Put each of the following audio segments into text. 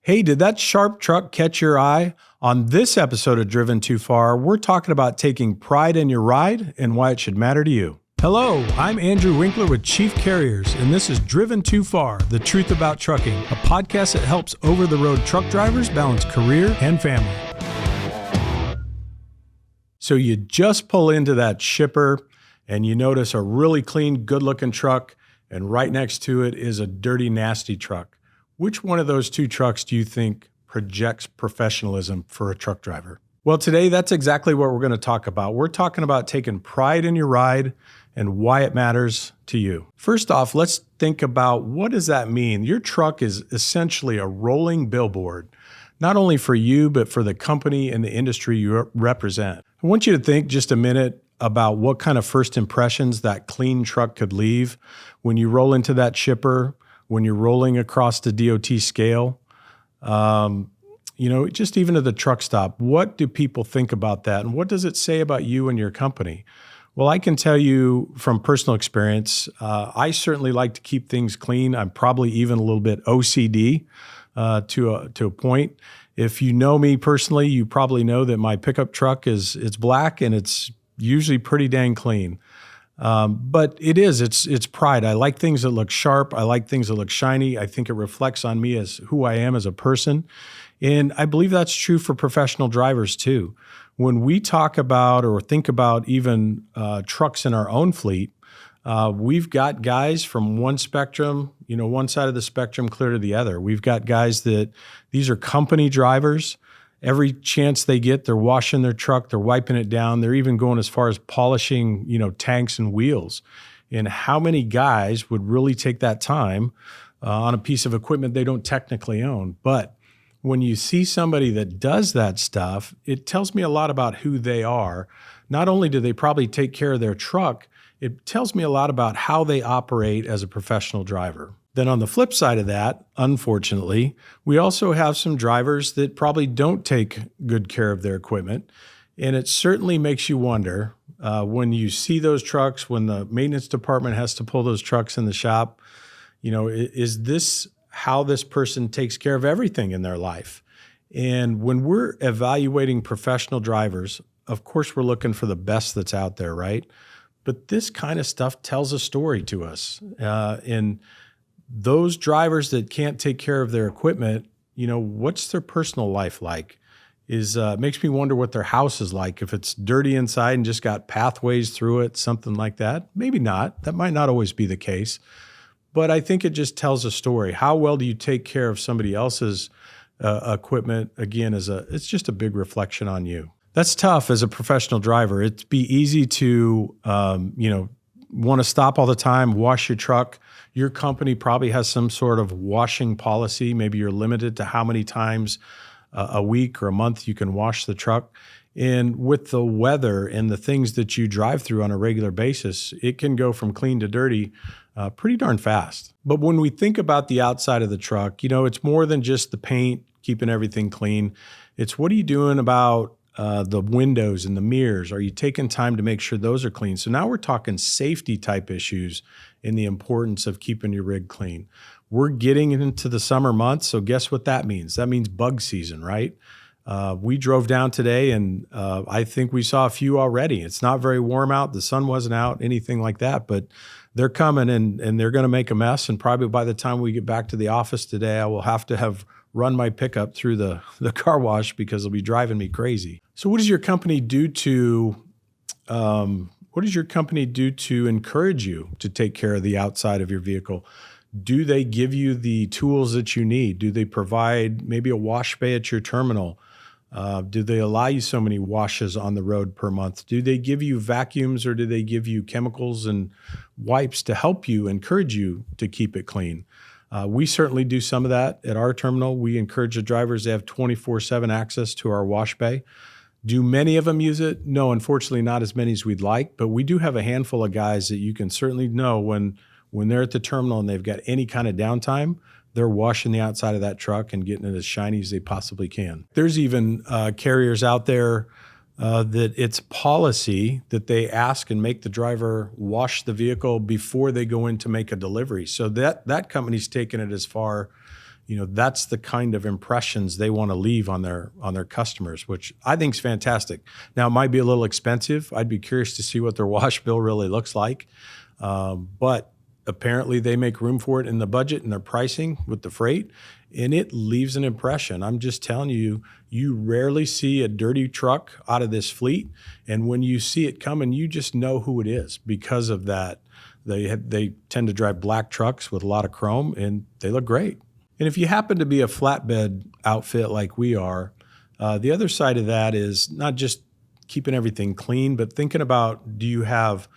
Hey, did that sharp truck catch your eye? On this episode of Driven Too Far, we're talking about taking pride in your ride and why it should matter to you. Hello, I'm Andrew Winkler with Chief Carriers, and this is Driven Too Far, the truth about trucking, a podcast that helps over-the-road truck drivers balance career and family. So you just pull into that shipper and you notice a really clean, good-looking truck, and right next to it is a dirty, nasty truck. Which one of those two trucks do you think projects professionalism for a truck driver? Well, today, that's exactly what we're going to talk about. We're talking about taking pride in your ride and why it matters to you. First off, let's think about what does that mean? Your truck is essentially a rolling billboard, not only for you, but for the company and the industry you represent. I want you to think just a minute about what kind of first impressions that clean truck could leave when you roll into that shipper, when you're rolling across the DOT scale, just even at the truck stop. What do people think about that? And what does it say about you and your company? Well, I can tell you from personal experience, I certainly like to keep things clean. I'm probably even a little bit OCD to a point. If you know me personally, you probably know that my pickup truck it's black and it's usually pretty dang clean. But it's pride. I like things that look sharp. I like things that look shiny. I think it reflects on me as who I am as a person. And I believe that's true for professional drivers too. When we talk about or think about even trucks in our own fleet, we've got guys from one spectrum, one side of the spectrum clear to the other. We've got guys these are company drivers. Every chance they get, they're washing their truck, they're wiping it down. They're even going as far as polishing, tanks and wheels. And how many guys would really take that time on a piece of equipment they don't technically own? But when you see somebody that does that stuff, it tells me a lot about who they are. Not only do they probably take care of their truck, it tells me a lot about how they operate as a professional driver. Then on the flip side of that, unfortunately, we also have some drivers that probably don't take good care of their equipment. And it certainly makes you wonder when you see those trucks, when the maintenance department has to pull those trucks in the shop, is this how this person takes care of everything in their life? And when we're evaluating professional drivers, of course, we're looking for the best that's out there, right? But this kind of stuff tells a story to us. And those drivers that can't take care of their equipment, what's their personal life like? Makes me wonder what their house is like. If it's dirty inside and just got pathways through it, something like that. Maybe not. That might not always be the case. But I think it just tells a story. How well do you take care of somebody else's equipment? Again, it's just a big reflection on you. That's tough as a professional driver. It'd be easy to, want to stop all the time, wash your truck. Your company probably has some sort of washing policy. Maybe you're limited to how many times a week or a month you can wash the truck. And with the weather and the things that you drive through on a regular basis, it can go from clean to dirty pretty darn fast. But when we think about the outside of the truck, it's more than just the paint, keeping everything clean. It's what are you doing about the windows and the mirrors? Are you taking time to make sure those are clean? So now we're talking safety type issues and the importance of keeping your rig clean. We're getting into the summer months, so guess what that means? That means bug season, right? We drove down today and I think we saw a few already. It's not very warm out. The sun wasn't out, anything like that, but they're coming and they're going to make a mess. And probably by the time we get back to the office today, I will have to have run my pickup through the car wash because it'll be driving me crazy. So what does your company do to encourage you to take care of the outside of your vehicle? Do they give you the tools that you need? Do they provide maybe a wash bay at your terminal? Do they allow you so many washes on the road per month? Do they give you vacuums or do they give you chemicals and wipes to help you, encourage you to keep it clean? We certainly do some of that at our terminal. We encourage the drivers to have 24/7 access to our wash bay. Do many of them use it? No, unfortunately not as many as we'd like, but we do have a handful of guys that you can certainly know when they're at the terminal and they've got any kind of downtime, they're washing the outside of that truck and getting it as shiny as they possibly can. There's even carriers out there that it's policy that they ask and make the driver wash the vehicle before they go in to make a delivery. So that company's taken it as far that's the kind of impressions they want to leave on their customers, which I think is fantastic. Now, it might be a little expensive. I'd be curious to see what their wash bill really looks like. But apparently they make room for it in the budget and their pricing with the freight, and it leaves an impression. I'm just telling you, you rarely see a dirty truck out of this fleet. And when you see it coming, you just know who it is because of that. They tend to drive black trucks with a lot of chrome, and they look great. And if you happen to be a flatbed outfit like we are, the other side of that is not just keeping everything clean, but thinking about, do you have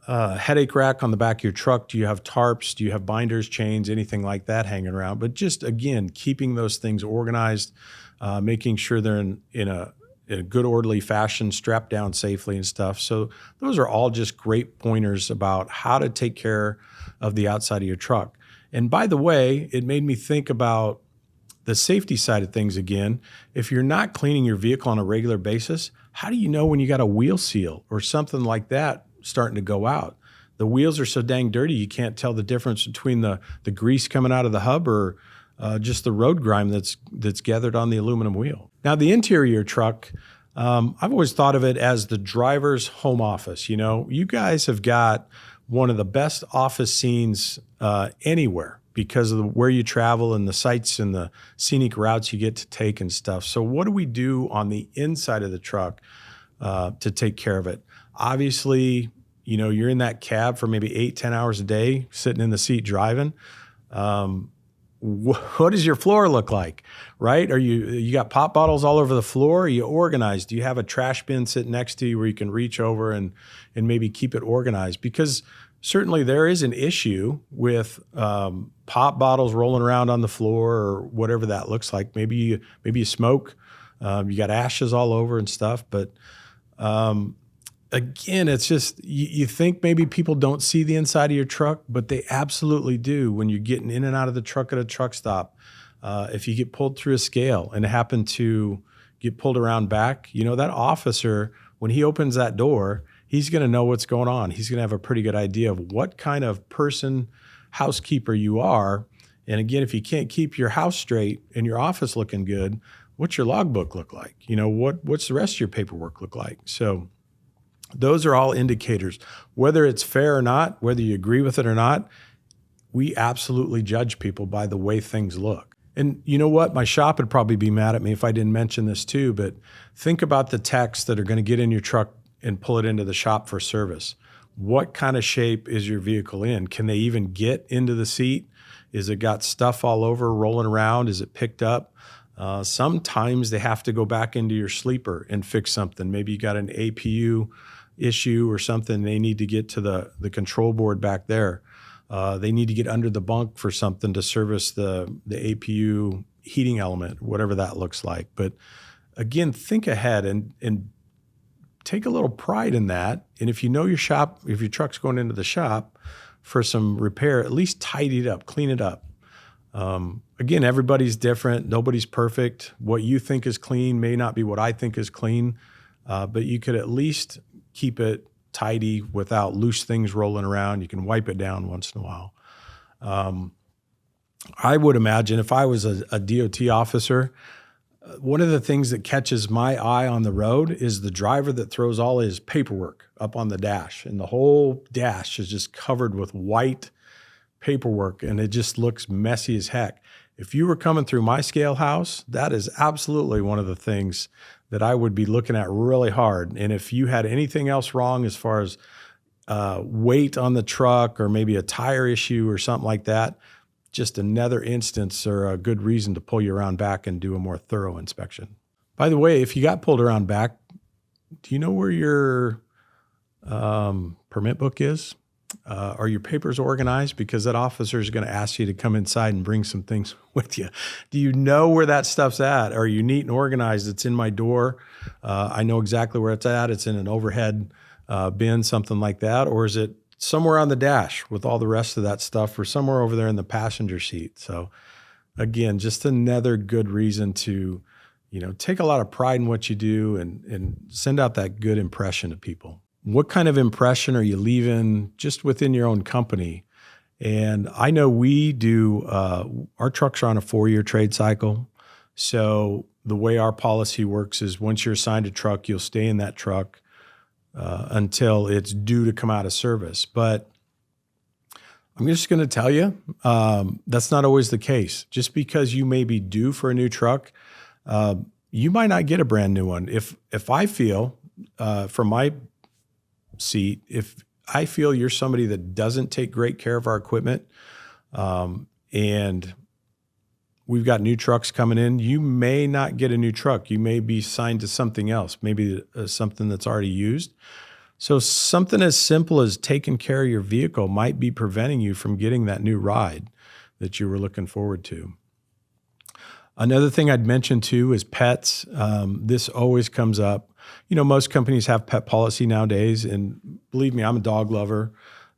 a headache rack on the back of your truck? Do you have tarps? Do you have binders, chains, anything like that hanging around? But just, again, keeping those things organized, making sure they're in a good orderly fashion, strapped down safely and stuff. So those are all just great pointers about how to take care of the outside of your truck. And by the way, it made me think about the safety side of things again. If you're not cleaning your vehicle on a regular basis, how do you know when you got a wheel seal or something like that starting to go out? The wheels are so dang dirty, you can't tell the difference between the grease coming out of the hub or just the road grime that's gathered on the aluminum wheel. Now, the interior truck, I've always thought of it as the driver's home office. You guys have got one of the best office scenes anywhere because of where you travel and the sights and the scenic routes you get to take and stuff. So what do we do on the inside of the truck to take care of it? Obviously, you're in that cab for maybe 8-10 hours a day, sitting in the seat driving. What does your floor look like, right? You got pop bottles all over the floor? Are you organized? Do you have a trash bin sitting next to you where you can reach over and maybe keep it organized? Because certainly there is an issue with pop bottles rolling around on the floor or whatever that looks like. Maybe you smoke, you got ashes all over and stuff. But again, it's just, you think maybe people don't see the inside of your truck, but they absolutely do when you're getting in and out of the truck at a truck stop. If you get pulled through a scale and happen to get pulled around back, that officer, when he opens that door, he's going to know what's going on. He's going to have a pretty good idea of what kind of housekeeper you are. And again, if you can't keep your house straight and your office looking good, what's your logbook look like? What's the rest of your paperwork look like? So those are all indicators. Whether it's fair or not, whether you agree with it or not, we absolutely judge people by the way things look. And you know what? My shop would probably be mad at me if I didn't mention this too, but think about the techs that are going to get in your truck and pull it into the shop for service. What kind of shape is your vehicle in? Can they even get into the seat? Is it got stuff all over rolling around? Is it picked up? Sometimes they have to go back into your sleeper and fix something. Maybe you got an APU issue or something. They need to get to the control board back there. They need to get under the bunk for something to service the APU heating element, whatever that looks like. But again, think ahead and take a little pride in that. And if you know if your truck's going into the shop for some repair, at least tidy it up, clean it up. Again, everybody's different. Nobody's perfect. What you think is clean may not be what I think is clean, but you could at least keep it tidy without loose things rolling around. You can wipe it down once in a while. I would imagine if I was a DOT officer, one of the things that catches my eye on the road is the driver that throws all his paperwork up on the dash, and the whole dash is just covered with white paperwork, and it just looks messy as heck. If you were coming through my scale house, that is absolutely one of the things that I would be looking at really hard. And if you had anything else wrong as far as weight on the truck or maybe a tire issue or something like that, just another instance or a good reason to pull you around back and do a more thorough inspection. By the way, if you got pulled around back, do you know where your permit book is? Are your papers organized? Because that officer is going to ask you to come inside and bring some things with you. Do you know where that stuff's at? Are you neat and organized? It's in my door. I know exactly where it's at. It's in an overhead bin, something like that. Or is it somewhere on the dash with all the rest of that stuff, or somewhere over there in the passenger seat? So again, just another good reason to, take a lot of pride in what you do and send out that good impression to people. What kind of impression are you leaving just within your own company? And I know we do, our trucks are on a 4-year trade cycle. So the way our policy works is once you're assigned a truck, you'll stay in that truck until it's due to come out of service. But I'm just going to tell you, that's not always the case. Just because you may be due for a new truck, you might not get a brand new one. If I feel, from my seat, if I feel you're somebody that doesn't take great care of our equipment, and we've got new trucks coming in, you may not get a new truck. You may be signed to something else, maybe something that's already used. So something as simple as taking care of your vehicle might be preventing you from getting that new ride that you were looking forward to. Another thing I'd mention too is pets. This always comes up. Most companies have pet policy nowadays, and believe me, I'm a dog lover.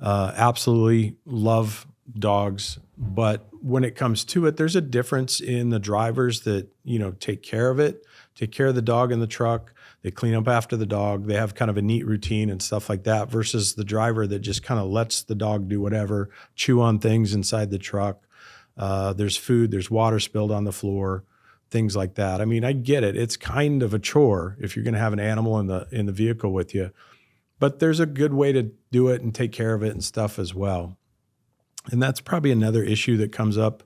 Absolutely love dogs. But when it comes to it, there's a difference in the drivers that, take care of it, take care of the dog in the truck. They clean up after the dog. They have kind of a neat routine and stuff like that versus the driver that just kind of lets the dog do whatever, chew on things inside the truck. There's food, there's water spilled on the floor, things like that. I mean, I get it. It's kind of a chore if you're going to have an animal in the vehicle with you, but there's a good way to do it and take care of it and stuff as well. And that's probably another issue that comes up,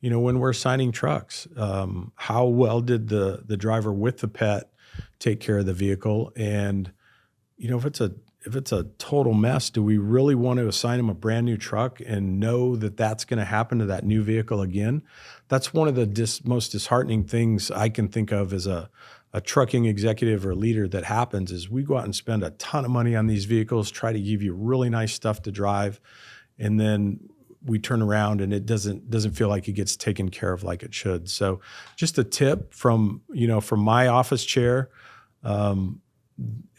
when we're assigning trucks. How well did the driver with the pet take care of the vehicle? And, if it's a total mess, do we really want to assign them a brand new truck and know that that's going to happen to that new vehicle again? That's one of the most disheartening things I can think of as a trucking executive or leader that happens is we go out and spend a ton of money on these vehicles, try to give you really nice stuff to drive, and then we turn around and it doesn't feel like it gets taken care of like it should. So just a tip from my office chair,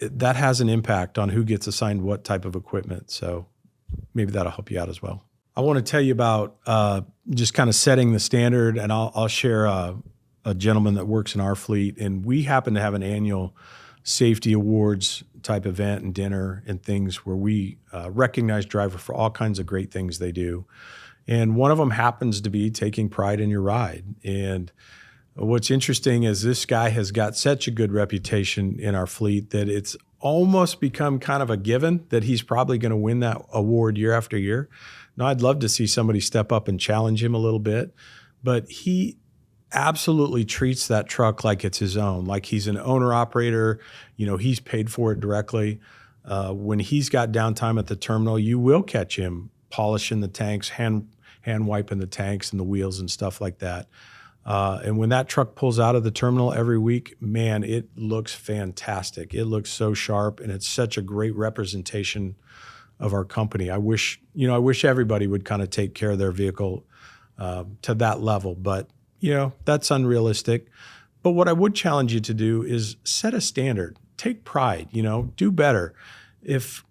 that has an impact on who gets assigned what type of equipment. So maybe that'll help you out as well. I want to tell you about just kind of setting the standard, and I'll share a gentleman that works in our fleet, and we happen to have an annual safety awards type event and dinner and things where we recognize driver for all kinds of great things they do. And one of them happens to be taking pride in your ride. And what's interesting is this guy has got such a good reputation in our fleet that it's almost become kind of a given that he's probably going to win that award year after year. Now, I'd love to see somebody step up and challenge him a little bit, but he absolutely treats that truck like it's his own, like he's an owner operator. He's paid for it directly. When he's got downtime at the terminal, you will catch him polishing the tanks, hand wiping the tanks and the wheels and stuff like that. And when that truck pulls out of the terminal every week, man, it looks fantastic. It looks so sharp, and it's such a great representation of our company. I wish everybody would kind of take care of their vehicle to that level, but that's unrealistic. But what I would challenge you to do is set a standard, take pride, do better. If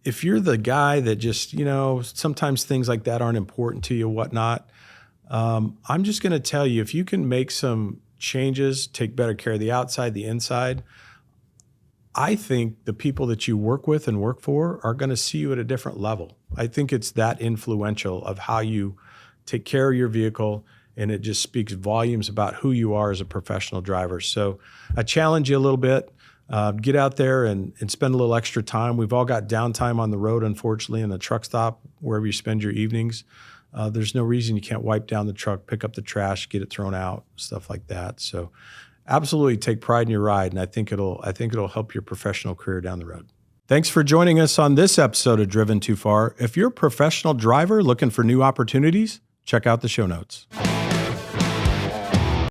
you're the guy that just, sometimes things like that aren't important to you, whatnot, I'm just going to tell you, if you can make some changes, take better care of the outside, the inside, I think the people that you work with and work for are going to see you at a different level. I think it's that influential of how you take care of your vehicle, and it just speaks volumes about who you are as a professional driver. So I challenge you a little bit. Get out there and spend a little extra time. We've all got downtime on the road, unfortunately, in the truck stop, wherever you spend your evenings. There's no reason you can't wipe down the truck, pick up the trash, get it thrown out, stuff like that. So absolutely take pride in your ride, and I think it'll help your professional career down the road. Thanks for joining us on this episode of Driven Too Far. If you're a professional driver looking for new opportunities, check out the show notes.